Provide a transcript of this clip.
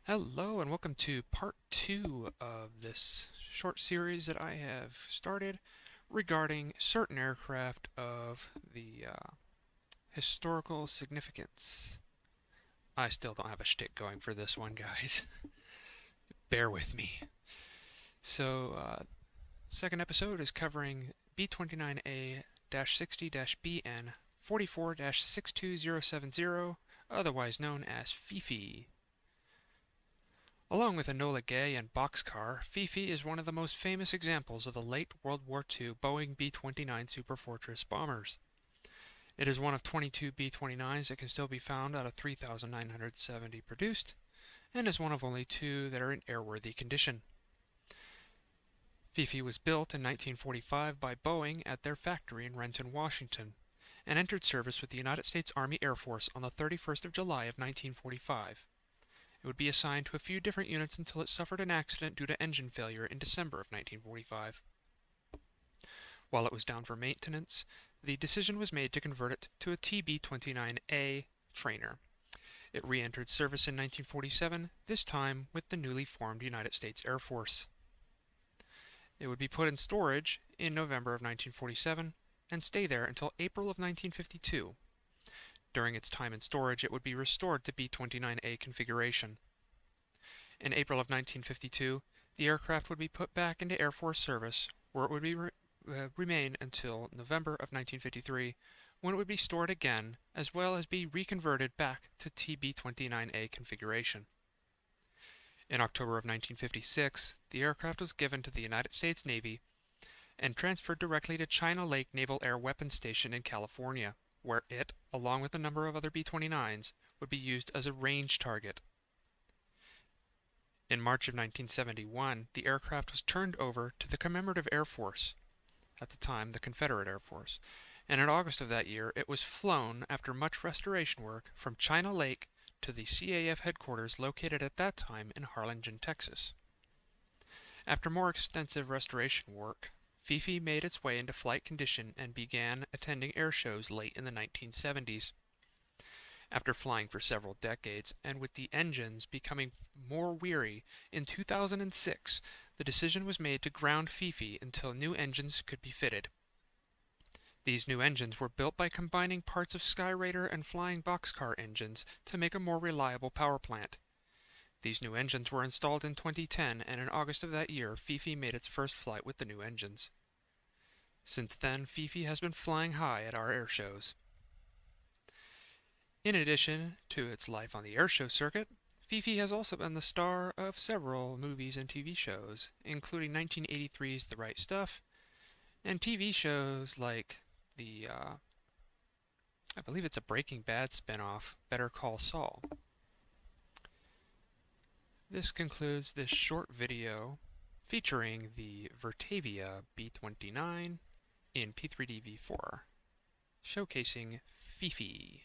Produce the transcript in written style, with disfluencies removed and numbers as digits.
Hello and welcome to part 2 of this short series that I have started regarding certain aircraft of the historical significance. I still don't have a shtick going for this one, guys. Bear with me. Second episode is covering B29A-60-BN 44-62070, otherwise known as FIFI. Along with Enola Gay and Boxcar, FIFI is one of the most famous examples of the late World War II Boeing B-29 Superfortress bombers. It is one of 22 B-29s that can still be found out of 3,970 produced, and is one of only two that are in airworthy condition. FIFI was built in 1945 by Boeing at their factory in Renton, Washington, and entered service with the United States Army Air Force on the 31st of July of 1945. It would be assigned to a few different units until it suffered an accident due to engine failure in December of 1945. While it was down for maintenance, the decision was made to convert it to a TB-29A trainer. It re-entered service in 1947, this time with the newly formed United States Air Force. It would be put in storage in November of 1947 and stay there until April of 1952. During its time in storage, it would be restored to B-29A configuration. In April of 1952, the aircraft would be put back into Air Force service, where it would remain until November of 1953, when it would be stored again, as well as be reconverted back to TB-29A configuration. In October of 1956, the aircraft was given to the United States Navy and transferred directly to China Lake Naval Air Weapons Station in California, where it, along with a number of other B-29s, would be used as a range target. In March of 1971, the aircraft was turned over to the Commemorative Air Force, at the time the Confederate Air Force, and in August of that year it was flown after much restoration work from China Lake to the CAF headquarters located at that time in Harlingen, Texas. After more extensive restoration work, FIFI made its way into flight condition and began attending air shows late in the 1970s. After flying for several decades, and with the engines becoming more weary, in 2006 the decision was made to ground FIFI until new engines could be fitted. These new engines were built by combining parts of Skyraider and Flying Boxcar engines to make a more reliable power plant. These new engines were installed in 2010, and in August of that year, FIFI made its first flight with the new engines. Since then, FIFI has been flying high at our air shows. In addition to its life on the airshow circuit, FIFI has also been the star of several movies and TV shows, including 1983's The Right Stuff, and TV shows like I believe it's a Breaking Bad spinoff, Better Call Saul. This concludes this short video featuring the Vertavia B-29 in P3DV4, showcasing FIFI.